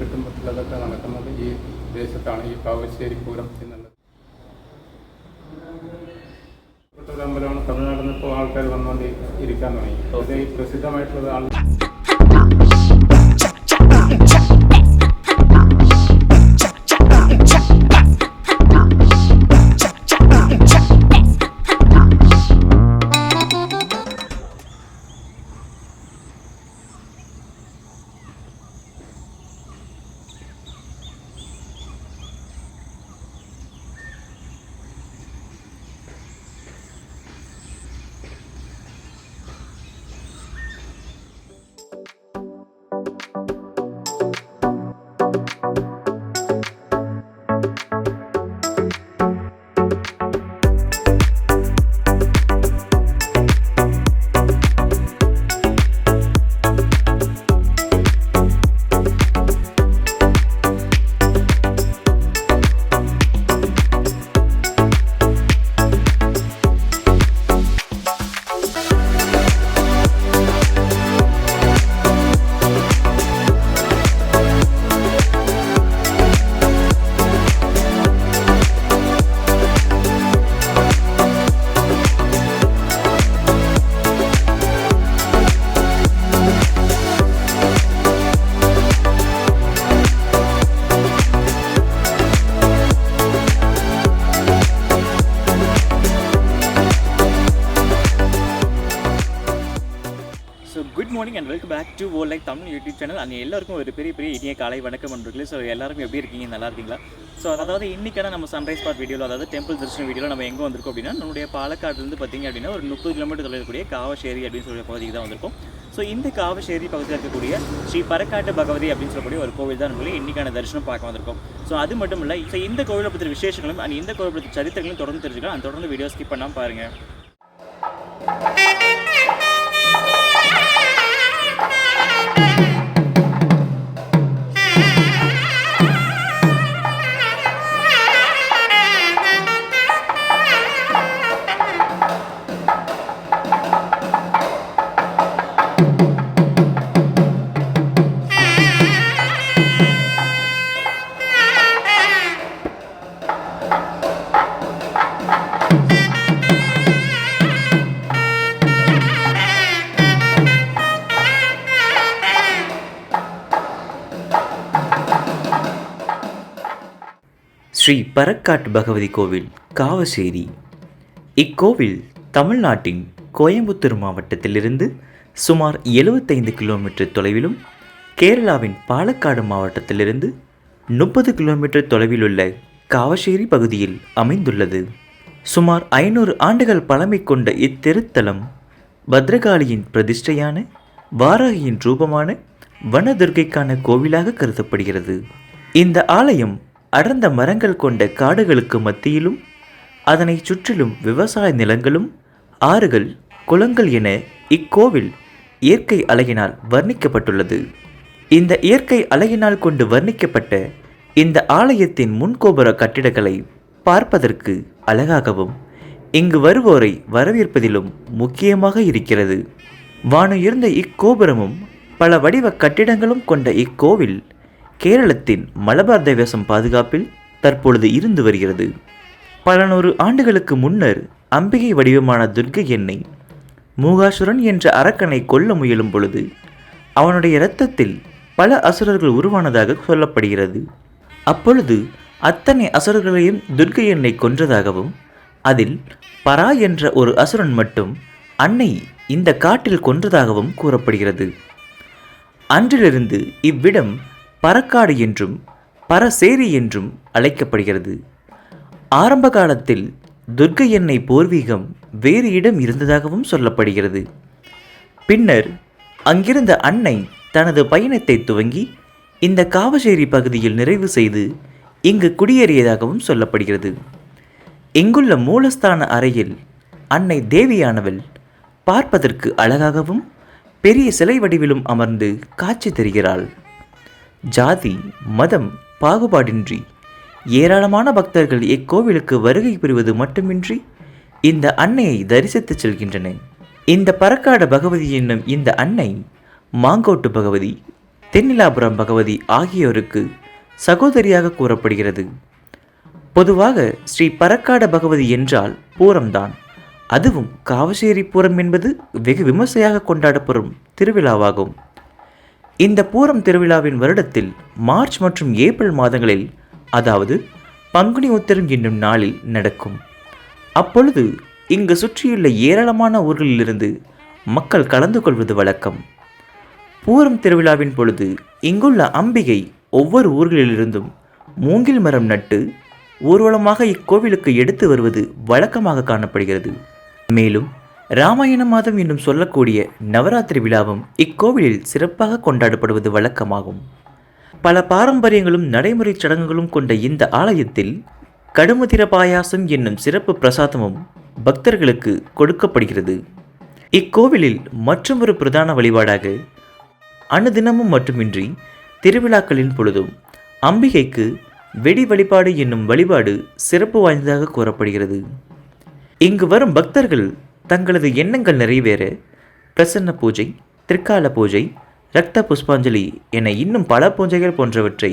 ചുറ്റുമുട്ടിലതൊക്കെ നടക്കുന്നത് ഈ ദേശത്താണ്, ഈ കാവശ്ശേരി പൂരം എന്നുള്ളത്. ഒരു അമ്പലമാണ്. തമിഴ്നാട്ടിൽ നിന്ന് ഇപ്പോൾ ആൾക്കാർ വന്നുകൊണ്ട് ഇരിക്കാൻ തുടങ്ങി. അത് ഈ പ്രസിദ്ധമായിട്ടുള്ളത് morning and welcome back to world like Tamil YouTube channel. And எல்லாருக்கும் ஒரு பெரிய இனிய காலை வணக்கம் பண்ணுறீங்களே. ஸோ எல்லாருக்கும் எப்படி இருக்கீங்க, நல்லா இருக்கீங்களா? ஸோ அதாவது இன்றைக்கான நம்ம சன்ரைஸ் ஸ்பாட் வீடியோவில், அதாவது டெம்பிள் தரிசன வீடியோவில் நம்ம எங்கே வந்திருக்கோம் அப்படின்னா, நம்மளுடைய பாலக்காட்டிலேருந்து பார்த்திங்க அப்படின்னா ஒரு 30 கிலோமீட்டர் தொலைவில் இருக்கக்கூடிய காவஷேரி அப்படின்னு சொல்லிய பகுதிக்கு தான் வந்திருக்கும். ஸோ இந்த காவஷேரி பகுதியில் இருக்கக்கூடிய ஸ்ரீ பரக்காட்டு பகவதி அப்படின்னு சொல்லக்கூடிய ஒரு கோவில் தான் நம்மளே இன்றைக்கான தரிசனம் பார்க்க வந்திருக்கோம். ஸோ அது மட்டும் இல்லை, ஸோ இந்த கோவிலை பற்றிய விசேஷங்களும் அண்ட் இந்த கோவிலை பற்றி சரித்திரங்களும் தொடர்ந்து தெரிஞ்சுக்கலாம். அந்த தொடர்ந்து வீடியோ ஸ்கிப் பண்ணாமல் பாருங்கள். ஸ்ரீ பரக்காட்டு பகவதி கோவில் காவஷேரி. இக்கோவில் தமிழ்நாட்டின் கோயம்புத்தூர் மாவட்டத்திலிருந்து சுமார் 75 கிலோமீட்டர் தொலைவிலும், கேரளாவின் பாலக்காடு மாவட்டத்திலிருந்து 30 கிலோமீட்டர் தொலைவில் உள்ள காவஷேரி பகுதியில் அமைந்துள்ளது. சுமார் 500 ஆண்டுகள் பழமை கொண்ட இத்திருத்தலம் பத்ரகாளியின் பிரதிஷ்டையான வாராகியின் ரூபமான வனதுர்க்கைக்கான கோவிலாக கருதப்படுகிறது. இந்த ஆலயம் அடர்ந்த மரங்கள் கொண்ட காடுகளுக்கு மத்தியிலும், அதனை சுற்றிலும் விவசாய நிலங்களும் ஆறுகள் குளங்கள் என இக்கோவில் இயற்கை அழகினால் வர்ணிக்கப்பட்டுள்ளது. இந்த இயற்கை அழகினால் கொண்டு வர்ணிக்கப்பட்ட இந்த ஆலயத்தின் முன்கோபுர கட்டிடங்களை பார்ப்பதற்கு அழகாகவும், இங்கு வருவோரை வரவேற்பதிலும் முக்கியமாக இருக்கிறது. வானுயர்ந்த இக்கோபுரமும் பல வடிவ கட்டிடங்களும் கொண்ட இக்கோவில் கேரளத்தின் மலபார் தேவசம் பாதுகாப்பில் தற்பொழுது இருந்து வருகிறது. பல நூறு ஆண்டுகளுக்கு முன்னர் அம்பிகை வடிவமான துர்க்கை என்னை மூகாசுரன் என்ற அரக்கனை கொல்ல முயலும் பொழுது அவனுடைய இரத்தத்தில் பல அசுரர்கள் உருவானதாக சொல்லப்படுகிறது. அப்பொழுது அத்தனை அசுரர்களையும் துர்க்கை என்னை கொன்றதாகவும், அதில் பரா என்ற ஒரு அசுரன் மட்டும் அன்னை இந்த காட்டில் கொன்றதாகவும் கூறப்படுகிறது. அன்றிலிருந்து இவ்விடம் பரக்காடு என்றும் பரசேரி என்றும் அழைக்கப்படுகிறது. ஆரம்ப காலத்தில் துர்க்கை என்னை பூர்வீகம் வேறு இடம் இருந்ததாகவும் சொல்லப்படுகிறது. பின்னர் அங்கிருந்த அன்னை தனது பயணத்தை துவங்கி இந்த காவஷேரி பகுதியில் நிறைவு செய்து இங்கு குடியேறியதாகவும் சொல்லப்படுகிறது. இங்குள்ள மூலஸ்தான அறையில் அன்னை தேவியானவள் பார்ப்பதற்கு அழகாகவும் பெரிய சிலை வடிவிலும் அமர்ந்து காட்சி தருகிறாள். ஜாதி மதம் பாகுபாடின்றி ஏராளமான பக்தர்கள் இக்கோவிலுக்கு வருகை புரிவது மட்டுமின்றி இந்த அன்னையை தரிசித்து செல்கின்றனர். இந்த பரக்காடு பகவதி என்னும் இந்த அன்னை மாங்கோட்டு பகவதி, தென்னிலாபுரம் பகவதி ஆகியோருக்கு சகோதரியாக கூறப்படுகிறது. பொதுவாக ஸ்ரீ பரக்காட பகவதி என்றால் பூரம்தான். அதுவும் காவசேரி பூரம் என்பது வெகு விமர்சையாக கொண்டாடப்படும் திருவிழாவாகும். இந்த பூரம் திருவிழாவின் வருடத்தில் மார்ச் மற்றும் ஏப்ரல் மாதங்களில், அதாவது பங்குனி உத்திரம் என்னும் நாளில் நடக்கும். அப்பொழுது இங்கு சுற்றியுள்ள ஏராளமான ஊர்களிலிருந்து மக்கள் கலந்து கொள்வது வழக்கம். பூரம் திருவிழாவின் பொழுது இங்குள்ள அம்பிகை ஒவ்வொரு ஊர்களிலிருந்தும் மூங்கில் மரம் நட்டு ஊர்வலமாக இக்கோவிலுக்கு எடுத்து வருவது வழக்கமாக காணப்படுகிறது. மேலும் ராமாயண மாதம் என்னும் சொல்லக்கூடிய நவராத்திரி விழாவும் இக்கோவிலில் சிறப்பாக கொண்டாடப்படுவது வழக்கமாகும். பல பாரம்பரியங்களும் நடைமுறை சடங்குகளும் கொண்ட இந்த ஆலயத்தில் கடுமுதிர பாயாசம் என்னும் சிறப்பு பிரசாதமும் பக்தர்களுக்கு கொடுக்கப்படுகிறது. இக்கோவிலில் மற்றொரு பிரதான வழிபாடாக அனுதினமும் மட்டுமின்றி திருவிழாக்களின் பொழுதும் அம்பிகைக்கு வெடி வழிபாடு என்னும் வழிபாடு சிறப்பு வாய்ந்ததாக கூறப்படுகிறது. இங்கு வரும் பக்தர்கள் தங்களது எண்ணங்கள் நிறைவேற பிரசன்ன பூஜை, திரிகால பூஜை, இரத்த புஷ்பாஞ்சலி என இன்னும் பல பூஜைகள் போன்றவற்றை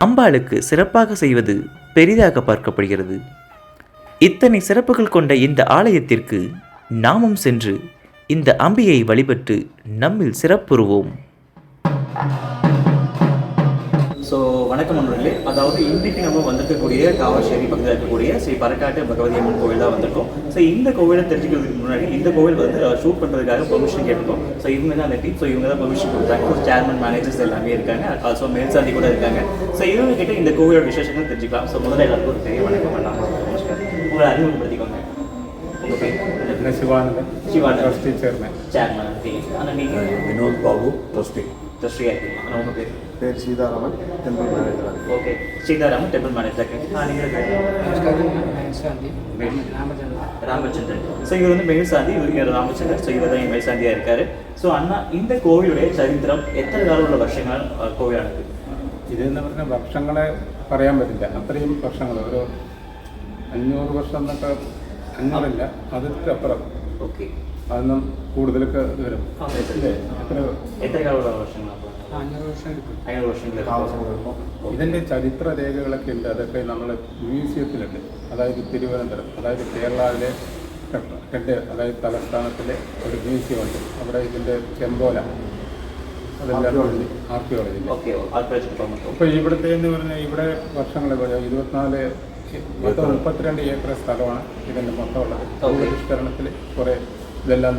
அம்பாளுக்கு சிறப்பாக செய்வது பெரிதாக பார்க்கப்படுகிறது. இத்தனை சிறப்புகள் கொண்ட இந்த ஆலயத்திற்கு நாமும் சென்று இந்த அம்பியை வழிபட்டு நம்மில் சிறப்புறுவோம். ஸோ வணக்கம் நண்பர்களே, அதாவது இன்றைக்கு நம்ம வந்திருக்கக்கூடிய காவசேரி பக்கத்தில் இருக்கக்கூடிய ஸ்ரீ பரக்காட்டு பகவதி அம்மன் கோவில் தான் வந்திருக்கோம். ஸோ இந்த கோவிலை தெரிஞ்சுக்கிறதுக்கு முன்னாடி இந்த கோவில் வந்து ஷூட் பண்ணுறதுக்காக பெர்மிஷன் கேட்டிருக்கோம். ஸோ இவங்க தான் அந்த டீம். ஸோ இவங்க தான் பெர்மிஷன் கொடுத்தாங்க. ஒரு சேர்மன், மேனேஜர்ஸ் எல்லாமே இருக்காங்க. ஆல்சோ மேல்சாந்தி கூட இருக்காங்க. ஸோ இவங்க கிட்ட இந்த கோவிலோட விசேஷங்கள் தெரிஞ்சுக்கலாம். ஸோ முதல்ல எல்லாருக்கும் ஒரு பெரிய வணக்கம் பண்ணலாம். நமஸ்காரம். உங்களை அறிமுகப்படுத்திக்கோங்க. உங்கள் பேர்? சிவானந்தன். Trustee chairman. சேர்மன். ஆனால் நீங்கள்? வினோத் பாபு, ட்ரஸ்டி. ட்ரஸ்டியாக இருக்கீங்க. ஆனால் உங்கள் பேர்? பேர் Sitharaman, temple manager. Okay, Sitharaman, temple manager. Ramachandran. So இவர் வந்து மேல்சாந்தி, இவர் ராமச்சந்திரன். ஸோ இவர் தான் மேல்சாந்தியாக இருக்காரு. ஸோ அண்ணா, இந்த கோவிலுடைய சரித்திரம் எத்தனை காலம் உள்ள വർഷങ്ങൾ കോവിലാണത്? ഇതെന്ന് പറഞ്ഞാൽ വർഷങ്ങളെ പറയാൻ പറ്റില്ല. അത്രയും വർഷങ്ങൾ, ഒരു 500 വർഷം എന്നൊക്കെ, 500 അതിற்கு അപ്പുറം. ഓക്കെ, അതൊന്നും കൂടുതലൊക്കെ വരും. എത്ര കാലമുള്ള വർഷങ്ങളാണ്? 500 വർഷങ്ങൾ. ഇതിൻ്റെ ചരിത്ര രേഖകളൊക്കെ ഉണ്ട്. അതൊക്കെ നമ്മൾ മ്യൂസിയത്തിലുണ്ട്. അതായത് തിരുവനന്തപുരം, അതായത് കേരളത്തിലെ അതായത് തലസ്ഥാനത്തിലെ ഒരു മ്യൂസിയം ഉണ്ട്. അവിടെ ഇതിൻ്റെ ചെമ്പോല അതെല്ലാം ആർക്കിയോളജിയിൽ. ഇപ്പോൾ ഇവിടുത്തെ എന്ന് പറഞ്ഞാൽ ഇവിടെ വർഷങ്ങളെ 32 ഏക്കർ സ്ഥലമാണ് ഇതിൻ്റെ മൊത്തമുള്ളത്. ഭൂപരിഷ്കരണത്തിൽ കുറേ ഇതെല്ലാം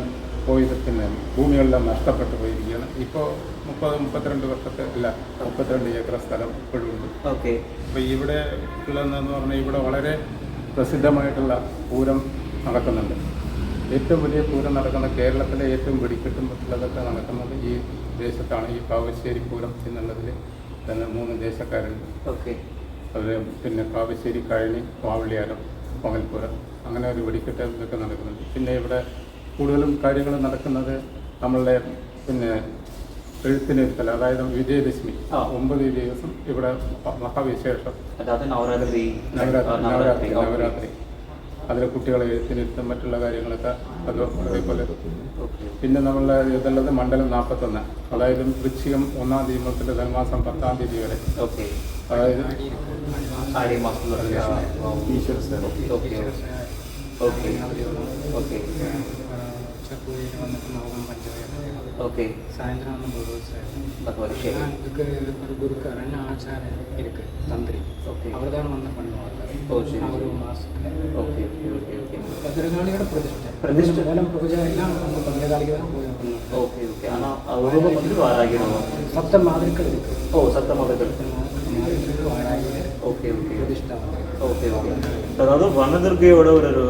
പോയി, പിന്നെ ഭൂമികളെല്ലാം നഷ്ടപ്പെട്ടു പോയിരിക്കുകയാണ്. ഇപ്പോൾ 32 വർഷത്തെ അല്ല, 32 ഏക്കർ സ്ഥലം ഇപ്പോഴും ഉണ്ട്. ഓക്കെ. അപ്പോൾ ഇവിടെ ഉള്ളതെന്ന് പറഞ്ഞാൽ ഇവിടെ വളരെ പ്രസിദ്ധമായിട്ടുള്ള പൂരം നടക്കുന്നുണ്ട്. ഏറ്റവും വലിയ പൂരം നടക്കുന്ന, കേരളത്തിലെ ഏറ്റവും വെടിക്കെട്ടും മറ്റുള്ളതൊക്കെ നടക്കുന്നത് ഈ ദേശത്താണ്. ഈ കാവശ്ശേരി പൂരം എന്നുള്ളതിൽ തന്നെ 3 ദേശക്കാരുണ്ട്. ഓക്കെ. അത് പിന്നെ കാവശ്ശേരി, കഴനി, വാവള്ളിയാരം, പകൽപ്പൂരം, അങ്ങനെ ഒരു വെടിക്കെട്ട് ഇതൊക്കെ നടക്കുന്നുണ്ട്. പിന്നെ ഇവിടെ കൂടുതലും കാര്യങ്ങൾ നടക്കുന്നത് നമ്മളുടെ പിന്നെ എഴുത്തിനിരുത്തൽ, അതായത് വിജയദശമി 9 ദിവസം ഇവിടെ മഹാവിശേഷം, നവരാത്രി. അതിൽ കുട്ടികളെ എഴുത്തിനിരുത്തും, മറ്റുള്ള കാര്യങ്ങളൊക്കെ അത് അതേപോലെ. പിന്നെ നമ്മളുടെ ഇതുള്ളത് മണ്ഡലം 41, അതായത് വൃശ്ചികം 1-ാം തീയതി മുതൽ ധനുമാസം 10-ാം തീയതി വരെ. അതായത് ஓகே. சாயந்தரம் இதுக்கு ஒரு குருக்கு ரெண்டு ஆச்சாரம் இருக்கு, தந்திரி. ஓகே. அவர் தான் வந்து பண்ணுவாங்க. ஒரு மாதத்துக்கு. Okay okay okay okay. ഭദ്രകാളിയുടെ പ്രതിഷ്ഠ മൂലം പൂജ എല്ലാം நம்ம ഭദ്രകാളിക്ക് தான் பூஜை பண்ணுவோம். Okay okay. ஆனால் ரூபம் வந்து வாராகிடும். சப்த மாதிரிகள் இருக்கு. ஓ, சப்த மாதிரிகள். வாராகி. Okay okay. பிரதிஷ்டா. Okay okay. அதாவது வனதுர்கையோட ஒரு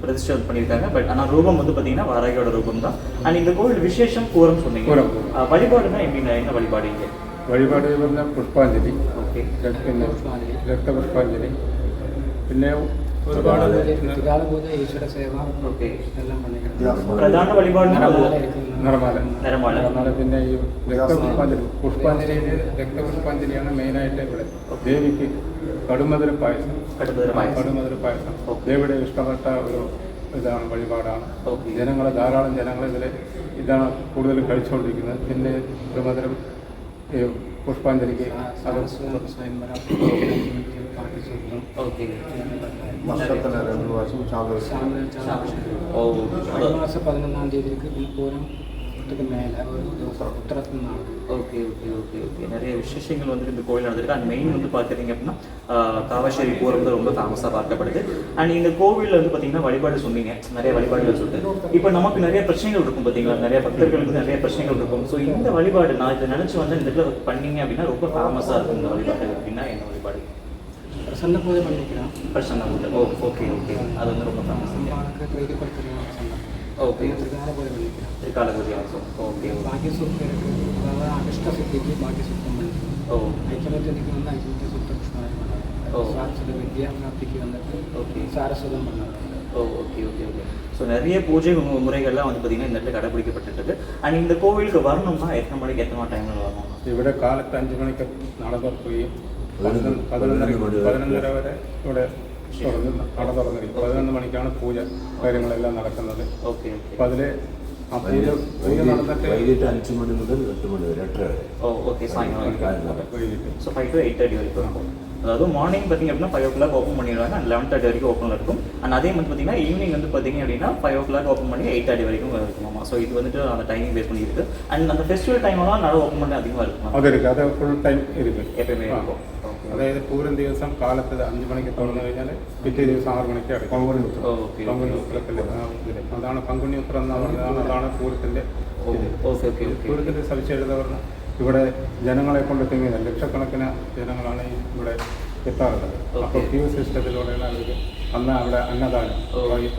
பிரதிஷ்டை பண்ணியிருக்காங்க. பட் ஆனால் ரூபம் வந்து பார்த்தீங்கன்னா வாராகியோட ரூபம் தான். அண்ட் இந்த கோவில் விசேஷம் பூரம் சொன்னீங்க. வழிபாடுனா எப்படின்னா என்ன வழிபாடு இங்கே? വഴിപാട് പറഞ്ഞാൽ പുഷ്പാഞ്ജലി. ഓക്കെ. പിന്നെ രക്തപുഷ്പാഞ്ജലി, പിന്നെ ഒരുപാട് പൂജ, ഈശ്വര സേവ. ഓക്കെ. എല്ലാം பண்ணிக்கலாம். പ്രധാന വഴിപാട് നിറമാല. പിന്നെ ഈ രക്തപുഷ്പാഞ്ജലിയാണ് മെയിനായിട്ട് ഇവിടെ. ദേവിക്ക് കടുമധുര പായസം. ദേവിയുടെ ഇഷ്ടപ്പെട്ട ഒരു ഇതാണ്, വഴിപാടാണ്. ധാരാളം ജനങ്ങൾ ഇതിൽ ഇതാണ് കൂടുതൽ കഴിച്ചുകൊണ്ടിരിക്കുന്നത്. പിന്നെ കടുമധുരം ഈ പുഷ്പാഞ്ജലിക്ക് അത് സ്വയംവരം പാട്ടിസൂത്രം ഓക്കെ വർഷത്തിന് 2 പ്രാവശ്യം ചാന്ദ്ര ഓ മാസം 11-ാം തീയതിക്ക് പൂരം மேலே ஒரு உத்தரத்து நாள் ஓகே ஓகே ஓகே ஓகே நிறைய விசேஷங்கள் வந்துட்டு இந்த கோவில் நடந்திருக்கு அண்ட் மெயின் வந்து பார்த்துட்டிங்க அப்படின்னா காவஷேரி பூரம் வந்து ரொம்ப ஃபேமஸாக பார்க்கப்படுது அண்ட் இந்த கோவிலில் வந்து பார்த்தீங்கன்னா வழிபாடு சொன்னீங்க நிறைய வழிபாடுகள் சொல்லிட்டு இப்போ நமக்கு நிறைய பிரச்சனைகள் இருக்கும் பார்த்தீங்களா நிறைய பக்தர்களுக்கு நிறைய பிரச்சனைகள் இருக்கும் ஸோ இந்த வழிபாடு நான் இதை நினச்சி வந்து இந்த இடத்துல பண்ணீங்க அப்படின்னா ரொம்ப ஃபேமஸாக இருக்கும் இந்த வழிபாடு அப்படின்னா என்ன வழிபாடு பிரசன்ன பூஜை பண்ணிக்கிறோம் பிரசன்ன பூஜை ஓ ஓகே ஓகே அது வந்து ரொம்ப ஃபேமஸ் பிரீதிப்படுத்துகிறோம் ஓகே திருக்கால பூஜை பண்ணிக்கிறோம் திருக்கால பூஜை ஆல்சோ ஓகே பாக்கியசூத்திரம் இருக்குது அதாவது அஷ்டசித்திக்கு பாக்கியசூத்திரம் பண்ணிக்கிறோம் ஓ ஐக்கியமத்திக்கு வந்து ஐக்கியமத்திய சூத்திர புஷ்பம் பண்ணாங்க சாரஸ்வத வித்யா பிராப்திக்கு வந்துட்டு ஓகே சாரஸ்வதம் பண்ணாங்க ஓ ஓகே ஓகே ஓகே ஸோ நிறைய பூஜை முறைகள்லாம் வந்து பார்த்தீங்கன்னா இந்த இடத்துல கடைப்பிடிக்கப்பட்டு அண்ட் இந்த கோவிலுக்கு வரணும்னா எத்தனை மணிக்கு எத்தனை டைமில் வரணும் ഇവിടെ കാലത്ത് 5 മണിക്ക് നട തുറക്കുകയും 11:30 വരെ ഇവിടെ നട തുറന്നിരിക്കും 11 മണിക്കാണ് പൂജ കാര്യങ്ങളെല്ലാം നടക്കുന്നത്. ഓക്കെ ഓക്കെ അപ്പോൾ അതിൽ ആ പൂജ നടന്നിട്ട് വൈകിട്ട് 5 മണി മുതൽ 8 മണി വരെ 8:30 വരെ. ஓ ஓகே சாயங்காலம் വൈകിട്ട് ஸோ 5 to 8:30 வரைக்கும் இருக்கும். அதாவது மார்னிங் பார்த்தீங்க அப்படின்னா 5 o'clock ஓப்பன் பண்ணிடுவாங்க அண்ட் 11:30 வரைக்கும் ஓப்பனில் இருக்கும். அண்ட் அதே மாதிரி பார்த்தீங்கன்னா ஈவினிங் வந்து பார்த்தீங்க அப்படின்னா 5 o'clock ஓப்பன் பண்ணி 8:30 வரைக்கும் இருக்குமாமா. ஸோ இது வந்துட்டு அந்த டைமிங் பேஸ் பண்ணி இருக்கு. அண்ட் அந்த ஃபெஸ்டிவல் டைம்லாம் நட ஓப்பன் பண்ணி அதிகமாக இருக்கும். അത് ഇരിക്കും, അത് ഫുൾ ടൈം ഇരിക്കും எப்பயுமே இருக்கும். അതായത് പൂരം ദിവസം കാലത്ത് 5 മണിക്ക് തുറന്നു കഴിഞ്ഞാൽ പിറ്റേ ദിവസം 6 മണിക്ക് അടയ്ക്കും. പങ്കുണി ഉത്രത്തിൽ അതാണ് പങ്കുണി ഉത്രം എന്ന് പറഞ്ഞതാണ്. അതാണ് പൂരത്തിൻ്റെ ஓகே ஓகே ஓகே പൂരത്തിൻ്റെ സവിശേഷത പറഞ്ഞാൽ ഇവിടെ ജനങ്ങളെ കൊണ്ട് തിങ്ങുന്ന ലക്ഷക്കണക്കിന് ജനങ്ങളാണ് ഇവിടെ എത്താറുള്ളത്. അപ്പോൾ ക്യൂ സിസ്റ്റത്തിലൂടെയാണ് അവർക്ക് അന്ന് അവിടെ അന്നദാനം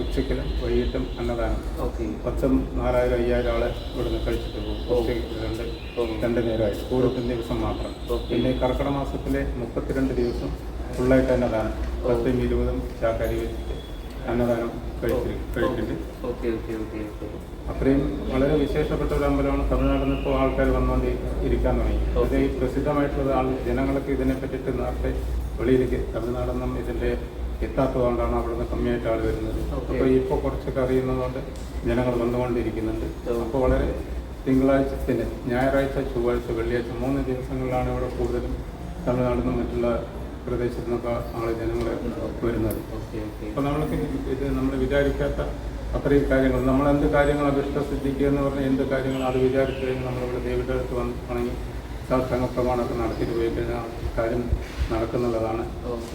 ഉച്ചയ്ക്കിലും വൈകിട്ടും അന്നദാനം ஓகே 10,000, 4,000, 5,000 ആളെ ഇവിടുന്ന് കഴിച്ചിട്ട് പോകും. രണ്ട് നേരമായിട്ട് പൂരത്തിൻ്റെ ദിവസം മാത്രം. പിന്നെ ഈ കർക്കിടക മാസത്തിലെ 32 ദിവസം ഫുള്ളായിട്ട് അന്നദാനം 10ഉം 20ഉം ചാക്കാരി വെച്ചിട്ട് അന്നദാനം കഴിച്ചിട്ടുണ്ട്. ஓகே ஓகே ஓகே ஓகே അത്രയും വളരെ വിശേഷപ്പെട്ട ഒരു അമ്പലമാണ്. തമിഴ്നാട്ടിൽ നിന്ന് ഇപ്പോൾ ആൾക്കാർ വന്നുകൊണ്ട് ഇരിക്കാൻ തുടങ്ങി. ഇത് ഈ പ്രസിദ്ധമായിട്ടുള്ളത് ജനങ്ങൾക്ക് ഇതിനെ പറ്റിയിട്ട് നേരത്തെ വെളിയിലേക്ക് തമിഴ്നാടൊന്നും ഇതിൻ്റെ എത്താത്തതുകൊണ്ടാണ് അവിടുന്ന് കമ്മിയായിട്ട് ആൾ വരുന്നത്. അപ്പോൾ ഇപ്പോൾ കുറച്ചൊക്കെ അറിയുന്നതുകൊണ്ട് ജനങ്ങൾ വന്നുകൊണ്ടിരിക്കുന്നുണ്ട്. അപ്പോൾ വളരെ തിങ്കളാഴ്ചത്തിന് ഞായറാഴ്ച, ചൊവ്വാഴ്ച, വെള്ളിയാഴ്ച 3 ദിവസങ്ങളിലാണ് ഇവിടെ കൂടുതലും തമിഴ്നാട്ടിൽ നിന്നും മറ്റുള്ള പ്രദേശത്തു നിന്നൊക്കെ ജനങ്ങൾ വരുന്നത്. അപ്പോൾ നമ്മൾക്ക് ഇത് നമ്മൾ വിചാരിക്കാത്ത അത്രയും കാര്യങ്ങൾ, നമ്മളെന്ത് കാര്യങ്ങൾ അഭിഷ്ടസിദ്ധിക്കുക എന്ന് പറഞ്ഞാൽ എന്ത് കാര്യങ്ങൾ അത് വിചാരിച്ചു കഴിഞ്ഞാൽ നമ്മളിവിടെ ദേവിയുടെ അടുത്ത് വന്നിട്ടുണ്ടെങ്കിൽ സംഘപ്രമാണമൊക്കെ നടത്തിയിട്ട് പോയി കഴിഞ്ഞാൽ കാര്യം നടക്കുന്നുള്ളതാണ്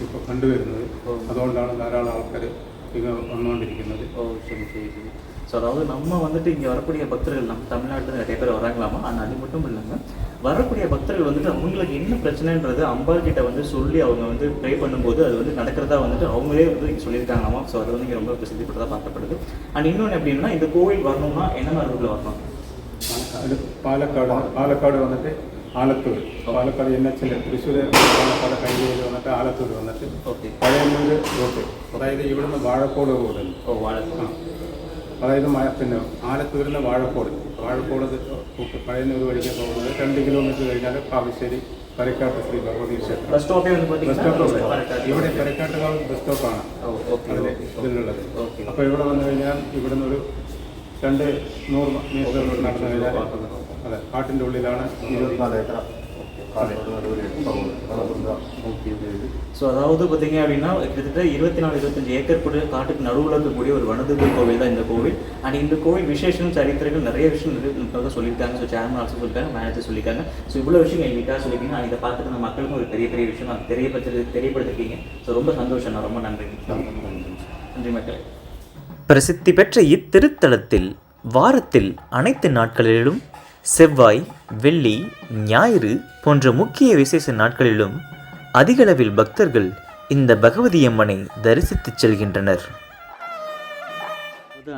ഇപ്പോൾ കണ്ടുവരുന്നത്. അതുകൊണ്ടാണ് ധാരാളം ആൾക്കാർ ഇങ്ങനെ വന്നുകൊണ്ടിരിക്കുന്നത്. ஓ சரி சரி சரி. ஸோ அதாவது நம்ம வந்துட்டு இங்கே வரக்கூடிய பக்தர்கள் நம்ம தமிழ்நாட்டில் நிறைய பேர் வராங்களாமா. ஆனால் அது மட்டும் இல்லாமல் வரக்கூடிய பக்தர்கள் வந்துட்டு அவங்களுக்கு என்ன பிரச்சனைன்றது அம்பாள் கிட்ட வந்து சொல்லி அவங்க வந்து ப்ரே பண்ணும்போது அது வந்து நடக்கிறதா வந்துட்டு அவங்களே வந்து இங்கே சொல்லியிருக்காங்களாமா. ஸோ அது வந்து இங்கே ரொம்ப பிரசித்திப்பட்டதாக பார்க்கப்படுது. அண்ட் இன்னொன்று எப்படின்னா இந்த கோவில் வரணும்னா என்ன ரூட்டில் வரணும்? പാലക്കാട് വന്നിട്ട് ആലത്തൂർ, പാലക്കാട് NH തൃശ്ശൂർ പാലക്കാട് കൈവേലി വന്നിട്ട് ആലത്തൂർ വന്നിട്ട് പഴയന്നൂർ റൂട്ട്, അതായത് ഇവിടുന്ന് വാഴക്കോട് റോഡ്. ഓ വാഴക്കോട്, അതായത് പിന്നെ ആലത്തൂരിൽ നിന്ന് വാഴക്കോട് പഴയന്നൂർ വഴിക്ക് പോകുന്നത് 2 കിലോമീറ്റർ കഴിഞ്ഞാൽ കാവശ്ശേരി പരക്കാട്ട് ശ്രീ ഭഗവതി ക്ഷേത്രം ബസ് സ്റ്റോപ്പ്. ഇവിടെ പരക്കാട്ടുകാവ് ബസ് സ്റ്റോപ്പാണ് ഇതിലുള്ളത്. അപ്പോൾ ഇവിടെ വന്നു കഴിഞ്ഞാൽ ഇവിടുന്ന് ഒരു 200 മീറ്റർ നടന്നു കഴിഞ്ഞാൽ അതെ കാട്ടിൻ്റെ ഉള്ളിലാണ് 24 ഏക്കർ. ஸோ அதாவது பார்த்தீங்க அப்படின்னா கிட்டத்தட்ட 24-25 ஏக்கர் கூட காட்டுக்கு நடுவில் இருக்கக்கூடிய ஒரு வனதுபுரி கோவில் தான் இந்த கோவில். அண்ட் இந்த கோவில் விசேஷம் சரித்திரங்கள் நிறைய விஷயம் நிறைய சொல்லியிருக்காங்க. ஸோ சேர்மன் ஆல்சோ சொல்லியிருக்காங்க, மேனேஜர் சொல்லியிருக்காங்க. ஸோ இவ்வளோ விஷயம் எங்கிட்ட சொல்லியிருக்கீங்க. இதை பார்த்துட்டு நம்ம மக்களுக்கும் ஒரு பெரிய விஷயம் நான் தெரியப்படுத்திருக்கீங்க. ஸோ ரொம்ப சந்தோஷம், நான் ரொம்ப நன்றி நன்றி மக்களே. பிரசித்தி பெற்ற இத்திருத்தலத்தில் வாரத்தில் அனைத்து நாட்களிலும் செவ்வாய், வெள்ளி, ஞாயிறு போன்ற முக்கிய விசேஷ நாட்களிலும் அதிகளவில் பக்தர்கள் இந்த பகவதி அம்மனை தரிசித்துச் செல்கின்றனர்.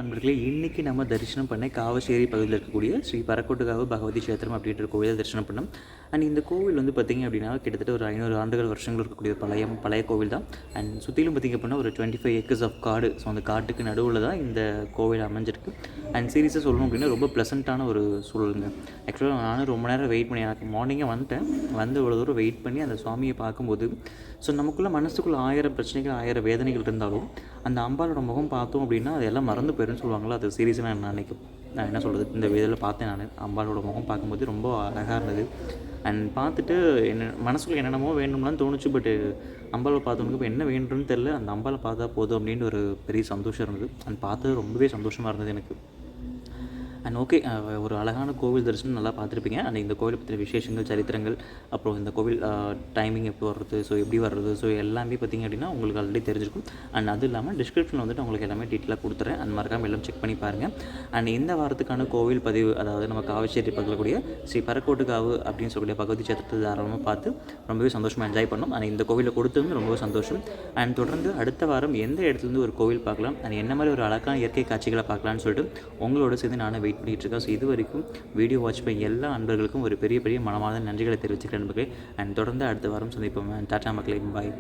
அன்பர்களே, இன்றைக்கி நம்ம தரிசனம் பண்ண காவஷேரி பகுதியில் இருக்கக்கூடிய ஸ்ரீ பரக்கோட்டுக்காவு பகவதி க்ஷேத்திரம் அப்படின்ற கோவிலை தரிசனம் பண்ணோம். அண்ட் இந்த கோவில் வந்து பார்த்திங்க அப்படின்னா கிட்டத்தட்ட ஒரு 500 ஆண்டுகள் வருஷங்கள் இருக்கக்கூடிய பழைய கோவில் தான். அண்ட் சுற்றிலும் பார்த்திங்க அப்படின்னா ஒரு 25 ஏக்கர்ஸ் ஆஃப் காடு. ஸோ அந்த காட்டுக்கு நடுவில் தான் இந்த கோவில் அமைஞ்சிருக்கு. அண்ட் சீரியஸாக சொல்லணும் அப்படின்னா ரொம்ப ப்ளசண்ட்டான ஒரு சூழலுங்க. ஆக்சுவலாக நானும் ரொம்ப நேரம் வெயிட் பண்ணி, எனக்கு மார்னிங்கே வந்து இவ்வளோ தூரம் வெயிட் பண்ணி அந்த சுவாமியை பார்க்கும்போது ஸோ நமக்குள்ளே மனசுக்குள்ளே 1000 பிரச்சனைகள் 1000 வேதனைகள் இருந்தாலும் அந்த அம்பாளோட முகம் பார்த்தோம் அப்படின்னா அது எல்லாம் மறந்து போயிடும்னு சொல்லுவாங்களோ. அது சீரியஸாக நான் என்ன சொல்கிறது, இந்த இதில் பார்த்தேன். நான் அம்பாளோட முகம் பார்க்கும்போது ரொம்ப அழகாக இருந்தது. அண்ட் பார்த்துட்டு என்ன மனசுக்குள்ள என்னென்னமோ வேணும்லாம் தோணுச்சு. பட்டு அம்பாவை பார்த்தவனுக்கு இப்போ என்ன வேண்டும்னு தெரில. அந்த அம்பாவை பார்த்தா போதும் அப்படின்ட்டு ஒரு பெரிய சந்தோஷம் இருந்தது. அண்ட் பார்த்தது ரொம்பவே சந்தோஷமாக இருந்தது எனக்கு. அண்ட் ஓகே, ஒரு அழகான கோவில் தரிசனம் நல்லா பார்த்துருப்பீங்க. அண்ட் இந்த கோவிலை பற்றின விசேஷங்கள், சரித்திரங்கள், அப்புறம் இந்த கோவில் டைமிங் எப்போ வர்றது, ஸோ எப்படி வர்றது, ஸோ எல்லாமே பார்த்திங்க அப்படின்னா உங்களுக்கு ஆல்ரெடி தெரிஞ்சிருக்கும். அண்ட் அது இல்லாமல் டிஸ்கிரிப்ஷனில் வந்துட்டு உங்களுக்கு எல்லாமே டீட்டெயிலாக கொடுத்துறேன். அண்ட் மறக்காமல் எல்லாம் செக் பண்ணி பாருங்கள். அண்ட் இந்த வாரத்துக்கான கோவில் பதிவு, அதாவது நம்ம காவச்சேரி பக்கக்கூடிய ஸ்ரீ பரக்கோட்டுக்காவு அப்படின்னு சொல்லக்கூடிய பகவதி சேத்திரத்தை தாராளமாக பார்த்து ரொம்பவே சந்தோஷமாக என்ஜாய் பண்ணோம். அண்ட் இந்த கோவிலை கொடுத்தது ரொம்பவே சந்தோஷம். அண்ட் தொடர்ந்து அடுத்த வாரம் எந்த இடத்துலேருந்து ஒரு கோவில் பார்க்கலாம், அண்ட் என்ன மாதிரி ஒரு அழகான இயற்கை காட்சிகளை பார்க்கலான்னு சொல்லிட்டு உங்களோட சேர்ந்து நானும் வெயிட் பண்ணிகிட்டு இருக்கேன். ஸோ இது வரைக்கும் வீடியோ வாட்ச் பண்ண எல்லா அன்பர்களுக்கும் ஒரு பெரிய பெரிய மனமார்ந்த நன்றிகளை தெரிவிச்சுக்கிறேன் நண்பர்களே. அண்ட் தொடர்ந்து அடுத்த வாரம் சந்திப்போம். டாடா மக்களே, பாய்.